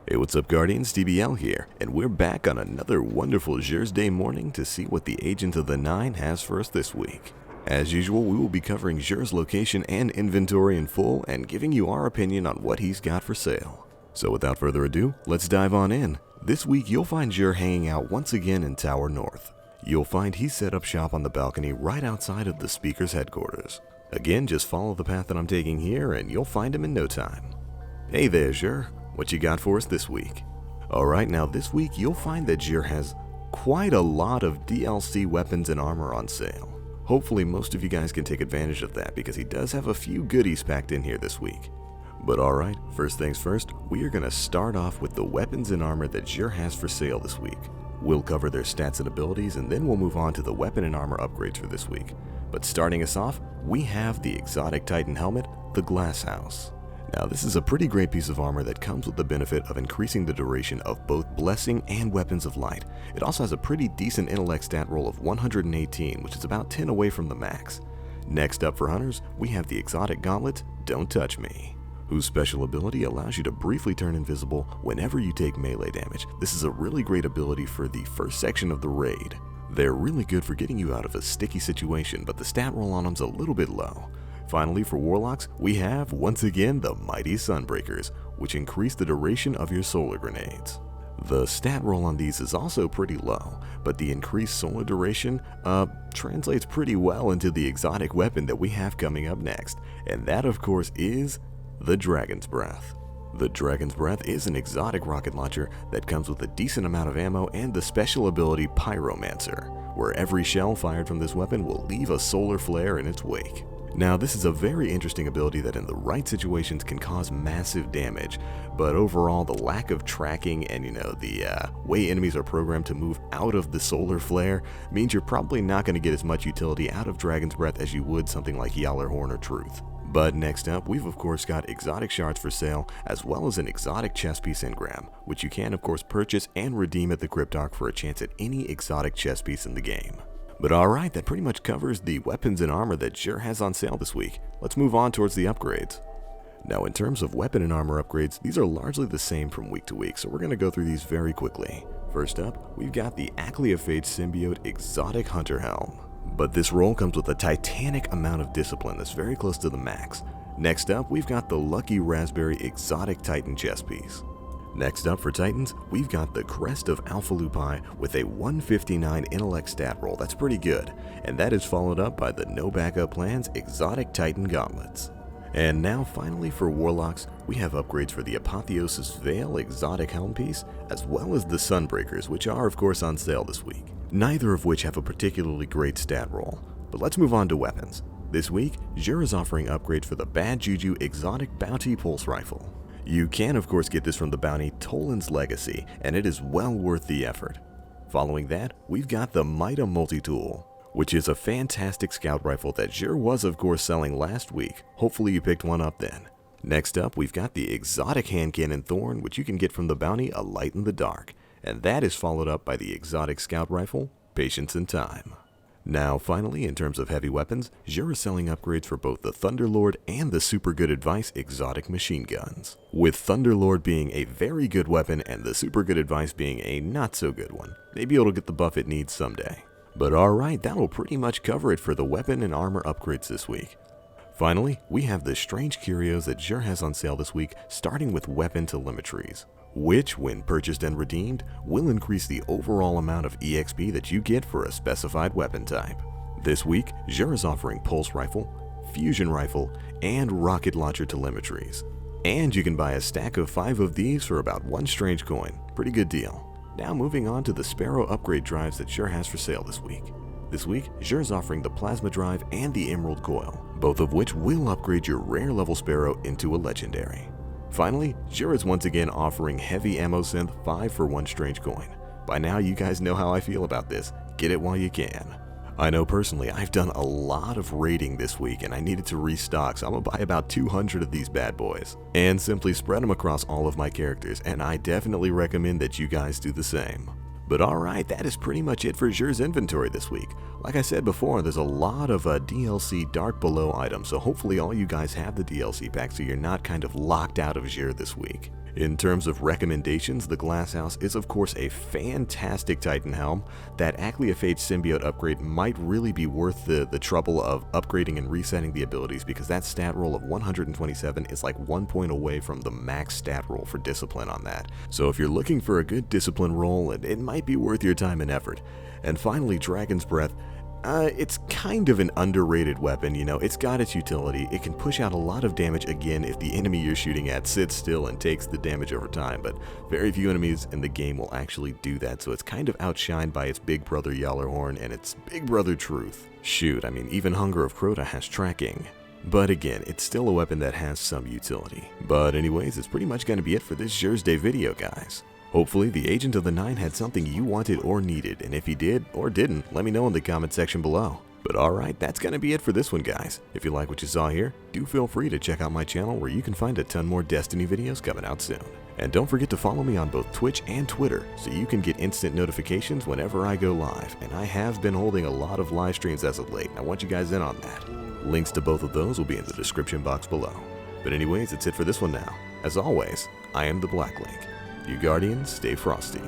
Hey, what's up, Guardians? DBL here, and we're back on another wonderful Xursday morning to see what the Agent of the Nine has for us this week. As usual, we will be covering Xur's location and inventory in full and giving you our opinion on what he's got for sale. So without further ado, let's dive on in. This week, you'll find Xur hanging out once again in Tower North. You'll find he's set up shop on the balcony right outside of the Speaker's headquarters. Again, just follow the path that I'm taking here and you'll find him in no time. Hey there, Xur. What you got for us this week? Alright, now this week you'll find that Xur has quite a lot of DLC weapons and armor on sale. Hopefully most of you guys can take advantage of that because he does have a few goodies packed in here this week. But alright, first things first, we are going to start off with the weapons and armor that Xur has for sale this week. We'll cover their stats and abilities and then we'll move on to the weapon and armor upgrades for this week. But starting us off, we have the exotic Titan helmet, the Glasshouse. Now this is a pretty great piece of armor that comes with the benefit of increasing the duration of both Blessing and Weapons of Light. It also has a pretty decent intellect stat roll of 118, which is about 10 away from the max. Next up for hunters, we have the exotic gauntlet, Don't Touch Me, whose special ability allows you to briefly turn invisible whenever you take melee damage. This is a really great ability for the first section of the raid. They're really good for getting you out of a sticky situation, but the stat roll on them's a little bit low. Finally, for warlocks, we have, once again, the mighty Sunbreakers, which increase the duration of your solar grenades. The stat roll on these is also pretty low, but the increased solar duration translates pretty well into the exotic weapon that we have coming up next, and that of course is the Dragon's Breath. The Dragon's Breath is an exotic rocket launcher that comes with a decent amount of ammo and the special ability Pyromancer, where every shell fired from this weapon will leave a solar flare in its wake. Now this is a very interesting ability that in the right situations can cause massive damage, but overall the lack of tracking and the way enemies are programmed to move out of the solar flare means you're probably not going to get as much utility out of Dragon's Breath as you would something like Horn or Truth. But next up, we've of course got exotic shards for sale, as well as an exotic chess piece engram, which you can of course purchase and redeem at the Cryptarch for a chance at any exotic chess piece in the game. But alright, that pretty much covers the weapons and armor that Xur has on sale this week. Let's move on towards the upgrades. Now in terms of weapon and armor upgrades, these are largely the same from week to week, so we're going to go through these very quickly. First up, we've got the Acleophage Symbiote Exotic Hunter Helm. But this roll comes with a titanic amount of discipline that's very close to the max. Next up, we've got the Lucky Raspberry Exotic Titan Chess Piece. Next up for Titans, we've got the Crest of Alpha Lupi with a 159 intellect stat roll. That's pretty good, and that is followed up by the No Backup Plans Exotic Titan Gauntlets. And now finally for Warlocks, we have upgrades for the Apotheosis Veil Exotic Helm Piece, as well as the Sunbreakers, which are of course on sale this week. Neither of which have a particularly great stat roll. But let's move on to weapons. This week, Xur is offering upgrades for the Bad Juju Exotic Bounty Pulse Rifle. You can of course get this from the bounty Tolund's Legacy, and it is well worth the effort. Following that, we've got the Mida Multi-Tool, which is a fantastic scout rifle that Xur was of course selling last week. Hopefully you picked one up then. Next up, we've got the exotic hand cannon Thorn, which you can get from the bounty A Light in the Dark, and that is followed up by the exotic scout rifle Patience in Time. Now finally, in terms of heavy weapons, Xur is selling upgrades for both the Thunderlord and the Super Good Advice exotic machine guns, with Thunderlord being a very good weapon and the Super Good Advice being a not so good one. Maybe it'll get the buff it needs someday. But alright, that'll pretty much cover it for the weapon and armor upgrades this week. Finally, we have the strange curios that Xur has on sale this week, starting with weapon telemetries, which, when purchased and redeemed, will increase the overall amount of EXP that you get for a specified weapon type. This week, Xur is offering Pulse Rifle, Fusion Rifle, and Rocket Launcher telemetries. And you can buy a stack of 5 of these for about 1 strange coin. Pretty good deal. Now moving on to the Sparrow upgrade drives that Xur has for sale this week. This week, Xur is offering the Plasma Drive and the Emerald Coil, both of which will upgrade your rare level Sparrow into a legendary. Finally, Xur is once again offering Heavy Ammo Synth 5 for 1 strange coin. By now you guys know how I feel about this. Get it while you can. I know personally I've done a lot of raiding this week and I needed to restock, so I'm gonna buy about 200 of these bad boys and simply spread them across all of my characters, and I definitely recommend that you guys do the same. But alright, that is pretty much it for Xur's inventory this week. Like I said before, there's a lot of DLC Dark Below items, so hopefully all you guys have the DLC pack so you're not kind of locked out of Xur this week. In terms of recommendations, the Glasshouse is of course a fantastic Titan helm. That Acleophage symbiote upgrade might really be worth the trouble of upgrading and resetting the abilities, because that stat roll of 127 is like 1 point away from the max stat roll for discipline on that. So if you're looking for a good discipline roll, it might be worth your time and effort. And finally, Dragon's Breath. It's kind of an underrated weapon, you know. It's got its utility. It can push out a lot of damage again if the enemy you're shooting at sits still and takes the damage over time, but very few enemies in the game will actually do that, so it's kind of outshined by its big brother Yallarhorn and its big brother Truth. Shoot, I mean, even Hunger of Crota has tracking. But again, it's still a weapon that has some utility. But anyways, it's pretty much going to be it for this Xursday video, guys. Hopefully, the Agent of the Nine had something you wanted or needed, and if he did or didn't, let me know in the comment section below. But alright, that's gonna be it for this one, guys. If you like what you saw here, do feel free to check out my channel where you can find a ton more Destiny videos coming out soon. And don't forget to follow me on both Twitch and Twitter so you can get instant notifications whenever I go live, and I have been holding a lot of live streams as of late, and I want you guys in on that. Links to both of those will be in the description box below. But anyways, that's it for this one now. As always, I am the Black Link. You Guardians, stay frosty.